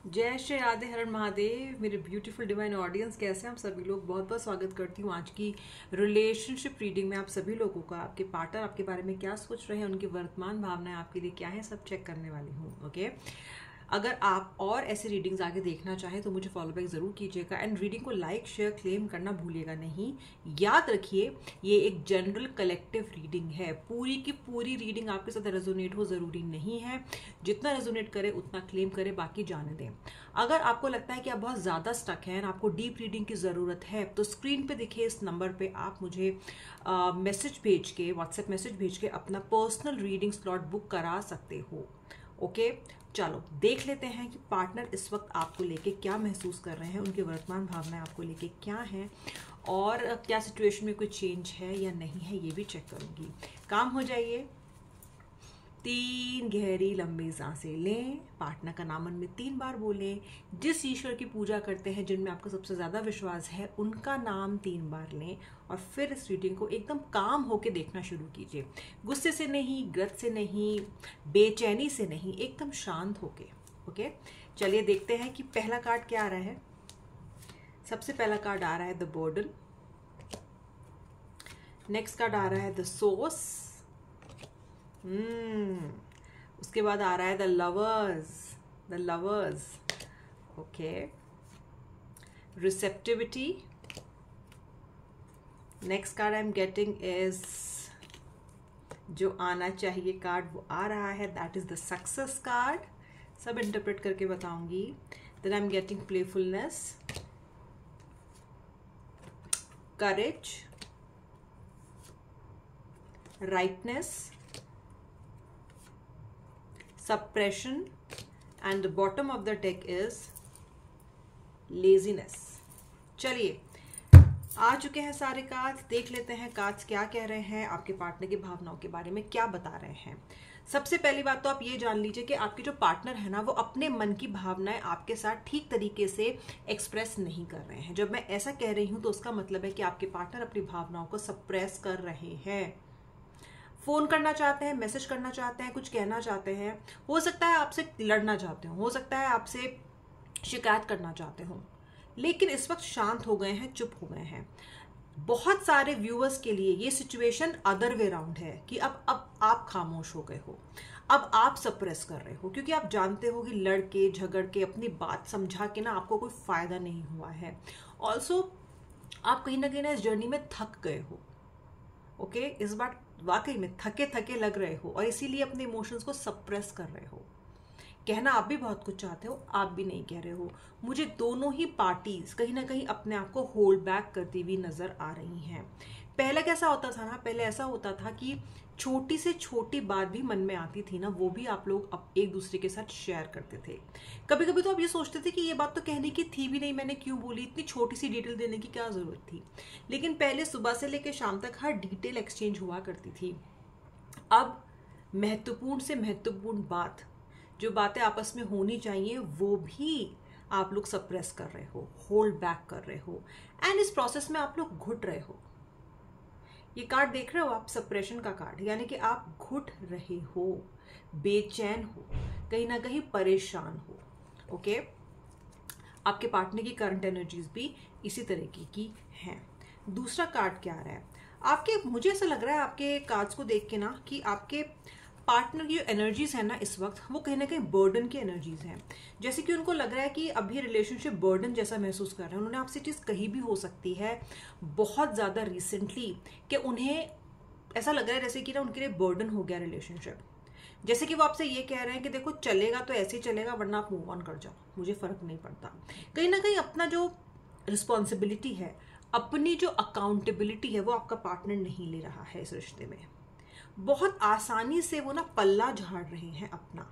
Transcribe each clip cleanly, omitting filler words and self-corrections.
जय श्री राधे हरण महादेव। मेरे ब्यूटीफुल डिवाइन ऑडियंस, कैसे हैं आप सभी लोग। बहुत बहुत स्वागत करती हूँ आज की रिलेशनशिप रीडिंग में। आप सभी लोगों का, आपके पार्टनर आपके बारे में क्या सोच रहे हैं, उनकी वर्तमान भावनाएं आपके लिए क्या है, सब चेक करने वाली हूँ। ओके, अगर आप और ऐसी रीडिंग्स आगे देखना चाहें तो मुझे फॉलो बैक जरूर कीजिएगा एंड रीडिंग को लाइक शेयर क्लेम करना भूलिएगा नहीं। याद रखिए, ये एक जनरल कलेक्टिव रीडिंग है। पूरी की पूरी रीडिंग आपके साथ रेजोनेट हो जरूरी नहीं है। जितना रेजोनेट करे उतना क्लेम करे, बाकी जाने दें। अगर आपको लगता है कि आप बहुत ज़्यादा स्टक हैं, आपको डीप रीडिंग की ज़रूरत है, तो स्क्रीन पे दिखे इस नंबर पे आप मुझे मैसेज भेज के, व्हाट्सएप मैसेज भेज के अपना पर्सनल रीडिंग स्लॉट बुक करा सकते हो। ओके, चलो देख लेते हैं कि पार्टनर इस वक्त आपको लेके क्या महसूस कर रहे हैं, उनकी वर्तमान भावनाएं आपको लेके क्या हैं और क्या सिचुएशन में कोई चेंज है या नहीं है, ये भी चेक करूंगी। काम हो जाइए। 3 गहरी लंबी सांसें लें। पार्टनर का नाम मन में 3 बार बोलें। जिस ईश्वर की पूजा करते हैं, जिनमें आपको सबसे ज्यादा विश्वास है, उनका नाम 3 बार लें और फिर इस रीडिंग को एकदम काम होके देखना शुरू कीजिए। गुस्से से नहीं, ग्रत से नहीं, बेचैनी से नहीं, एकदम शांत होके। ओके, चलिए देखते हैं कि पहला कार्ड क्या आ रहा है। सबसे पहला कार्ड आ रहा है द बर्डन। नेक्स्ट कार्ड आ रहा है द सोर्स। उसके बाद आ रहा है the lovers. Okay, receptivity. Next card I am getting is, जो आना चाहिए कार्ड वो आ रहा है, that is the success card. सब इंटरप्रेट करके बताऊंगी। Then I am getting playfulness, courage, rightness, suppression, and the bottom of the deck is laziness। चलिए, आ चुके हैं सारे कार्ड्स। देख लेते हैं कार्ड्स क्या कह रहे हैं, आपके पार्टनर की भावनाओं के बारे में क्या बता रहे हैं। सबसे पहली बात तो आप ये जान लीजिए कि आपके जो पार्टनर है ना, वो अपने मन की भावनाएं आपके साथ ठीक तरीके से एक्सप्रेस नहीं कर रहे हैं। जब मैं ऐसा कह रही हूं तो उसका मतलब है कि आपके पार्टनर अपनी भावनाओं को सप्रेस कर रहे हैं। फोन करना चाहते हैं, मैसेज करना चाहते हैं, कुछ कहना चाहते हैं, हो सकता है आपसे लड़ना चाहते हो सकता है आपसे शिकायत करना चाहते हो, लेकिन इस वक्त शांत हो गए हैं, चुप हो गए हैं। बहुत सारे व्यूअर्स के लिए ये सिचुएशन अदर वे राउंड है कि अब आप खामोश हो गए हो, अब आप सप्रेस कर रहे हो, क्योंकि आप जानते हो कि लड़के झगड़ के अपनी बात समझा के ना आपको कोई फायदा नहीं हुआ है। ऑल्सो आप कहीं ना इस जर्नी में थक गए हो। ओके, इस बार वाकई में थके थके लग रहे हो और इसीलिए अपने इमोशंस को सप्रेस कर रहे हो। कहना आप भी बहुत कुछ चाहते हो, आप भी नहीं कह रहे हो। मुझे दोनों ही पार्टीज कहीं ना कहीं अपने आप को होल्ड बैक करती हुई नजर आ रही हैं। पहले कैसा होता था ना, पहले ऐसा होता था कि छोटी से छोटी बात भी मन में आती थी ना, वो भी आप लोग एक दूसरे के साथ शेयर करते थे। कभी कभी तो आप ये सोचते थे कि ये बात तो कहने की थी भी नहीं, मैंने क्यों बोली, इतनी छोटी सी डिटेल देने की क्या जरूरत थी। लेकिन पहले सुबह से लेकर शाम तक हर डिटेल एक्सचेंज हुआ करती थी। अब महत्वपूर्ण से महत्वपूर्ण बात, जो बातें आपस में होनी चाहिए, वो भी आप लोग सप्रेस कर रहे हो, होल्ड बैक कर रहे हो, एंड इस प्रोसेस में आप लोग घुट रहे हो। ये कार्ड देख रहे हो आप, सप्रेशन का कार्ड, यानी कि आप घुट रहे हो, बेचैन हो, कहीं ना कहीं परेशान हो। ओके, आपके पार्टनर की करंट एनर्जीज भी इसी तरीके की हैं। दूसरा कार्ड क्या आ रहा है आपके, मुझे ऐसा लग रहा है आपके कार्ड्स को देख के ना कि आपके पार्टनर की जो एनर्जीज है ना इस वक्त, वो कहीं ना कहीं बर्डन की एनर्जीज हैं। जैसे कि उनको लग रहा है कि अभी रिलेशनशिप बर्डन जैसा महसूस कर रहे हैं। उन्होंने आपसे चीज कही भी हो सकती है बहुत ज्यादा रिसेंटली, कि उन्हें ऐसा लग रहा है जैसे कि ना उनके लिए बर्डन हो गया रिलेशनशिप। जैसे कि वो आपसे ये कह रहे हैं कि देखो चलेगा तो ऐसे ही चलेगा, वरना आप मूव ऑन कर जाओ, मुझे फर्क नहीं पड़ता। कहीं ना कहीं अपना जो रिस्पॉन्सिबिलिटी है, अपनी जो अकाउंटेबिलिटी है, वो आपका पार्टनर नहीं ले रहा है इस रिश्ते में। बहुत आसानी से वो ना पल्ला झाड़ रहे हैं अपना,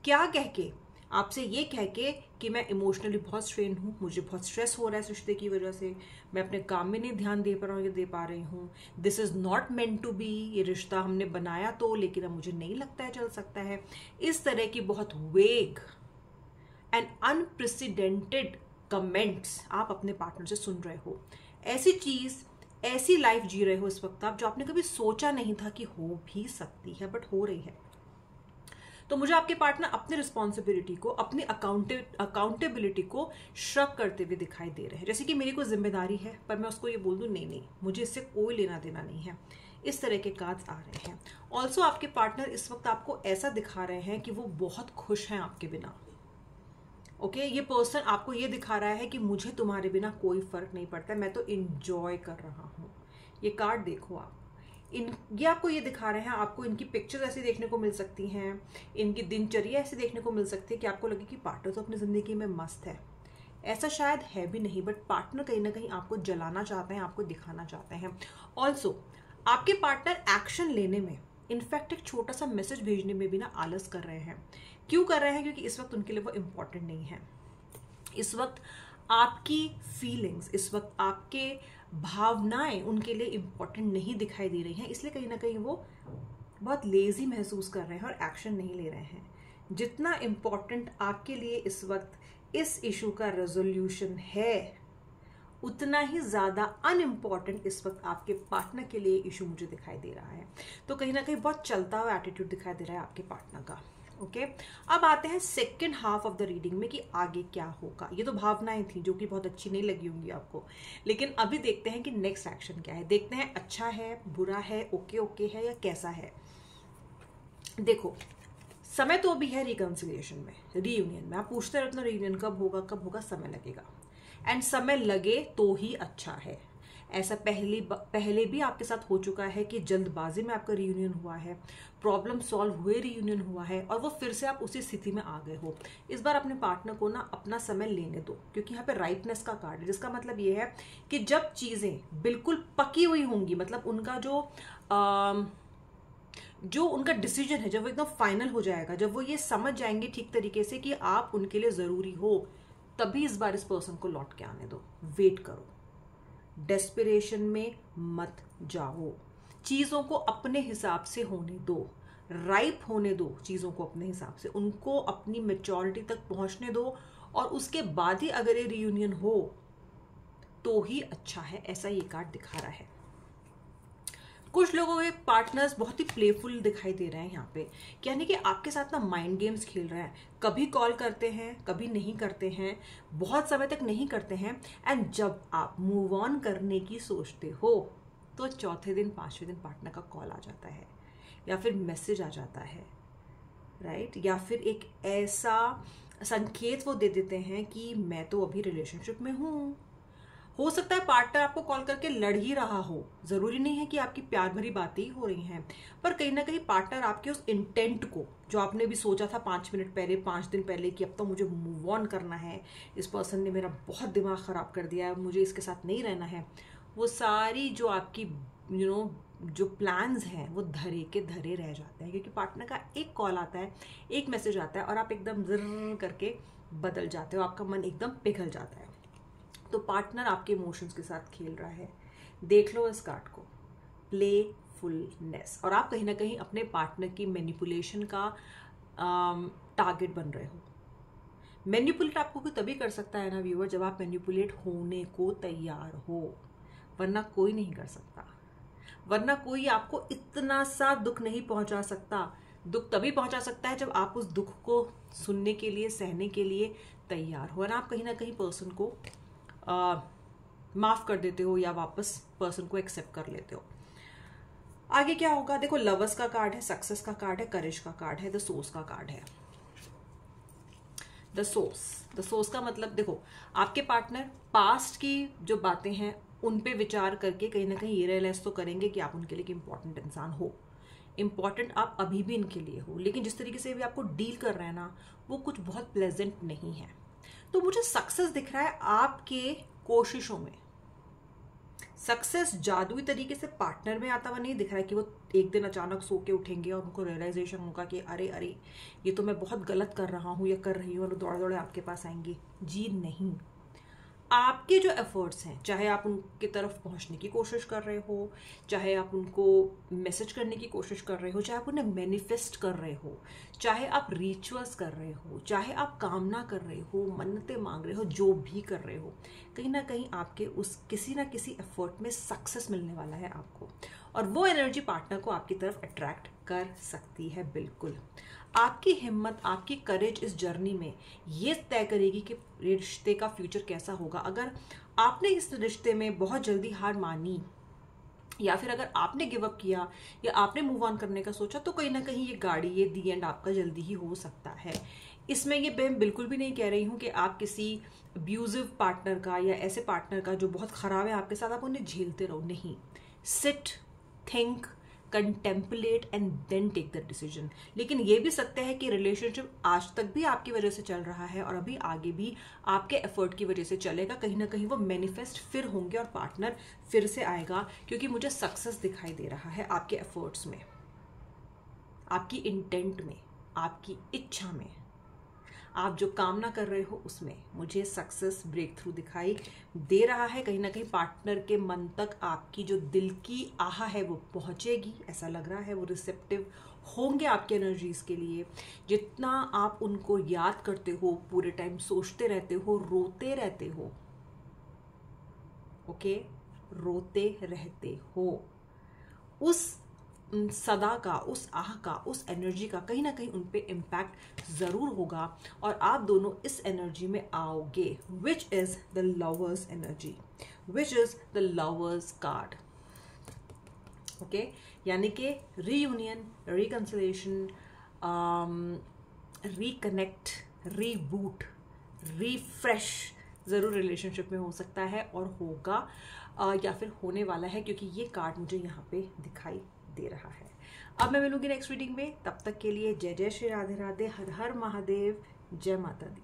क्या कह के, आपसे ये कह के कि मैं इमोशनली बहुत स्ट्रेन हूँ, मुझे बहुत स्ट्रेस हो रहा है इस रिश्ते की वजह से, मैं अपने काम में नहीं ध्यान दे पा रही हूँ, this is not meant to be, ये रिश्ता हमने बनाया तो, लेकिन अब मुझे नहीं लगता है चल सकता है। इस तरह की बहुत वेग एंड अनप्रेसिडेंटेड कमेंट्स आप अपने पार्टनर से सुन रहे हो। ऐसी चीज, ऐसी लाइफ जी रहे हो इस वक्त आप, जो आपने कभी सोचा नहीं था कि हो भी सकती है, बट हो रही है। तो मुझे आपके पार्टनर अपनी रिस्पॉन्सिबिलिटी को, अपनी अकाउंटेबिलिटी को श्रग करते हुए दिखाई दे रहे हैं। जैसे कि मेरी कोई जिम्मेदारी है पर मैं उसको ये बोल दूं नहीं मुझे इससे कोई लेना देना नहीं है। इस तरह के कार्ड्स आ रहे हैं। ऑल्सो आपके पार्टनर इस वक्त आपको ऐसा दिखा रहे हैं कि वो बहुत खुश हैं आपके बिना। ओके, ये पर्सन आपको ये दिखा रहा है कि मुझे तुम्हारे बिना कोई फर्क नहीं पड़ता, मैं तो इंजॉय कर रहा हूँ। ये कार्ड देखो आप, ये आपको ये दिखा रहे हैं। आपको इनकी पिक्चर्स ऐसी देखने को मिल सकती हैं, इनकी दिनचर्या ऐसी देखने को मिल सकती है कि आपको लगे कि पार्टनर तो अपनी जिंदगी में मस्त है। ऐसा शायद है भी नहीं, बट पार्टनर कहीं ना कहीं आपको जलाना चाहते हैं, आपको दिखाना चाहते हैं। ऑल्सो आपके पार्टनर एक्शन लेने में, इनफैक्ट एक छोटा सा मैसेज भेजने में भी ना आलस कर रहे हैं। क्यों कर रहे हैं? क्योंकि इस वक्त उनके लिए वो इम्पोर्टेंट नहीं है। इस वक्त आपकी फीलिंग्स, इस वक्त आपके भावनाएं उनके लिए इम्पोर्टेंट नहीं दिखाई दे रही हैं, इसलिए कहीं ना कहीं वो बहुत लेजी महसूस कर रहे हैं और एक्शन नहीं ले रहे हैं। जितना इम्पोर्टेंट आपके लिए इस वक्त इस इशू का रेजोल्यूशन है, उतना ही ज्यादा अनइम्पॉर्टेंट इस वक्त आपके पार्टनर के लिए इशू मुझे दिखाई दे रहा है। तो कहीं ना कहीं बहुत चलता हुआ एटीट्यूड दिखाई दे रहा है आपके पार्टनर का। ओके, अब आते हैं second half of the reading में कि आगे क्या होगा। ये तो भावनाएं थी जो कि बहुत अच्छी नहीं लगी होंगी आपको, लेकिन अभी देखते हैं कि नेक्स्ट एक्शन क्या है। देखते हैं अच्छा है, बुरा है, ओके ओके है या कैसा है। देखो, समय तो अभी है रिकंसिलिएशन में, रीयूनियन में। आप पूछते रहते हो रीयूनियन कब होगा, समय लगेगा। एंड समय लगे तो ही अच्छा है। ऐसा पहले भी आपके साथ हो चुका है कि जल्दबाजी में आपका रीयूनियन हुआ है, प्रॉब्लम सॉल्व हुए रीयूनियन हुआ है और वो फिर से आप उसी स्थिति में आ गए हो। इस बार अपने पार्टनर को ना अपना समय लेने दो, क्योंकि यहाँ पे राइटनेस का कार्ड है, जिसका मतलब ये है कि जब चीजें बिल्कुल पकी हुई होंगी, मतलब उनका जो उनका डिसीजन है, जब वो एकदम फाइनल हो जाएगा, जब वो ये समझ जाएंगे ठीक तरीके से कि आप उनके लिए जरूरी हो, तभी इस बार इस पर्सन को लौट के आने दो। वेट करो, डेस्पिरेशन में मत जाओ, चीजों को अपने हिसाब से होने दो, राइप होने दो चीजों को अपने हिसाब से, उनको अपनी मैच्योरिटी तक पहुंचने दो और उसके बाद ही अगर ये रियूनियन हो तो ही अच्छा है। ऐसा ये कार्ड दिखा रहा है। कुछ लोगों के पार्टनर्स बहुत ही प्लेफुल दिखाई दे रहे हैं यहाँ पे, यानी कि आपके साथ ना माइंड गेम्स खेल रहे हैं। कभी कॉल करते हैं, कभी नहीं करते हैं, बहुत समय तक नहीं करते हैं। एंड जब आप मूव ऑन करने की सोचते हो तो चौथे दिन, पांचवें दिन पार्टनर का कॉल आ जाता है या फिर मैसेज आ जाता है, राइट? या फिर एक ऐसा संकेत वो दे देते हैं कि मैं तो अभी रिलेशनशिप में हूं। हो सकता है पार्टनर आपको कॉल करके लड़ ही रहा हो, जरूरी नहीं है कि आपकी प्यार भरी बातें ही हो रही हैं, पर कहीं ना कहीं पार्टनर आपके उस इंटेंट को, जो आपने भी सोचा था 5 मिनट पहले, 5 दिन पहले कि अब तो मुझे मूव ऑन करना है, इस पर्सन ने मेरा बहुत दिमाग खराब कर दिया है, मुझे इसके साथ नहीं रहना है, वो सारी जो आपकी जो प्लान्स हैं वो धरे के धरे रह जाते हैं, क्योंकि पार्टनर का एक कॉल आता है, एक मैसेज आता है और आप एकदम ज़र्र करके बदल जाते हो, आपका मन एकदम पिघल जाता है। तो पार्टनर आपके इमोशंस के साथ खेल रहा है। देख लो इस कार्ड को, प्लेफुलनेस। और आप कहीं ना कहीं अपने पार्टनर की मैनिपुलेशन का टारगेट बन रहे हो। मैनिपुलेट आपको कोई तभी कर सकता है ना व्यूअर, जब आप मैनिपुलेट होने को तैयार हो, वरना कोई नहीं कर सकता। वरना कोई आपको इतना सा दुख नहीं पहुंचा सकता। दुख तभी पहुंचा सकता है जब आप उस दुख को सुनने के लिए, सहने के लिए तैयार हो, और आप कहीं ना कहीं पर्सन को माफ कर देते हो या वापस पर्सन को एक्सेप्ट कर लेते हो। आगे क्या होगा? देखो, लवर्स का कार्ड है, सक्सेस का कार्ड है, करेज का कार्ड है, द सोर्स का कार्ड है। द सोर्स का मतलब, देखो, आपके पार्टनर पास्ट की जो बातें हैं उन पे विचार करके कहीं ना कहीं ये रियलाइज तो करेंगे कि आप उनके लिए इंपॉर्टेंट इंसान हो, इंपॉर्टेंट आप अभी भी इनके लिए हो, लेकिन जिस तरीके से भी आपको डील कर रहे हैं ना, वो कुछ बहुत प्लेजेंट नहीं है। तो मुझे सक्सेस दिख रहा है आपके कोशिशों में। सक्सेस जादुई तरीके से पार्टनर में आता हुआ नहीं दिख रहा है कि वो एक दिन अचानक सो के उठेंगे और उनको रियलाइजेशन होगा कि अरे अरे ये तो मैं बहुत गलत कर रहा हूँ या कर रही हूँ, और दौड़े दौड़े आपके पास आएंगे। जी नहीं, आपके जो एफर्ट्स हैं, चाहे आप उनकी तरफ पहुंचने की कोशिश कर रहे हो, चाहे आप उनको मैसेज करने की कोशिश कर रहे हो, चाहे आप उन्हें मैनिफेस्ट कर रहे हो, चाहे आप रिचुअल्स कर रहे हो, चाहे आप कामना कर रहे हो, मन्नतें मांग रहे हो, जो भी कर रहे हो, कहीं ना कहीं आपके उस किसी ना किसी एफर्ट में सक्सेस मिलने वाला है आपको, और वो एनर्जी पार्टनर को आपकी तरफ अट्रैक्ट कर सकती है। बिल्कुल आपकी हिम्मत, आपकी करेज इस जर्नी में ये तय करेगी कि रिश्ते का फ्यूचर कैसा होगा। अगर आपने इस रिश्ते में बहुत जल्दी हार मानी या फिर अगर आपने गिव अप किया या आपने मूव ऑन करने का सोचा, तो कहीं ना कहीं ये गाड़ी, ये दी एंड आपका जल्दी ही हो सकता है। इसमें ये मैं बिल्कुल भी नहीं कह रही हूँ कि आप किसी अब्यूजिव पार्टनर का या ऐसे पार्टनर का जो बहुत खराब है आपके साथ, आप उन्हें झेलते रहो। नहीं, sit, think, contemplate and then take the decision. लेकिन ये भी सकता है कि रिलेशनशिप आज तक भी आपकी वजह से चल रहा है और अभी आगे भी आपके एफर्ट की वजह से चलेगा। कहीं ना कहीं वो मैनिफेस्ट फिर होंगे और पार्टनर फिर से आएगा, क्योंकि मुझे सक्सेस दिखाई दे रहा है आपके एफर्ट्स में, आपकी इंटेंट में, आपकी इच्छा में, आप जो कामना कर रहे हो उसमें मुझे सक्सेस, ब्रेक थ्रू दिखाई दे रहा है। कहीं ना कहीं पार्टनर के मन तक आपकी जो दिल की आह है वो पहुंचेगी, ऐसा लग रहा है। वो रिसेप्टिव होंगे आपके एनर्जीज के लिए। जितना आप उनको याद करते हो, पूरे टाइम सोचते रहते हो, रोते रहते हो, ओके, रोते रहते हो, उस सदा का, उस आह का, उस एनर्जी का कहीं ना कहीं उन पे इम्पैक्ट जरूर होगा और आप दोनों इस एनर्जी में आओगे, which is the lovers energy, which is the lovers card. Okay, यानी कि reunion, reconciliation, reconnect, reboot, refresh जरूर रिलेशनशिप में हो सकता है और होगा या फिर होने वाला है, क्योंकि ये कार्ड मुझे यहाँ पे दिखाई दे रहा है। अब मैं मिलूंगी नेक्स्ट रीडिंग में, तब तक के लिए जय जय श्री राधे राधे, हर हर महादेव, जय माता दी।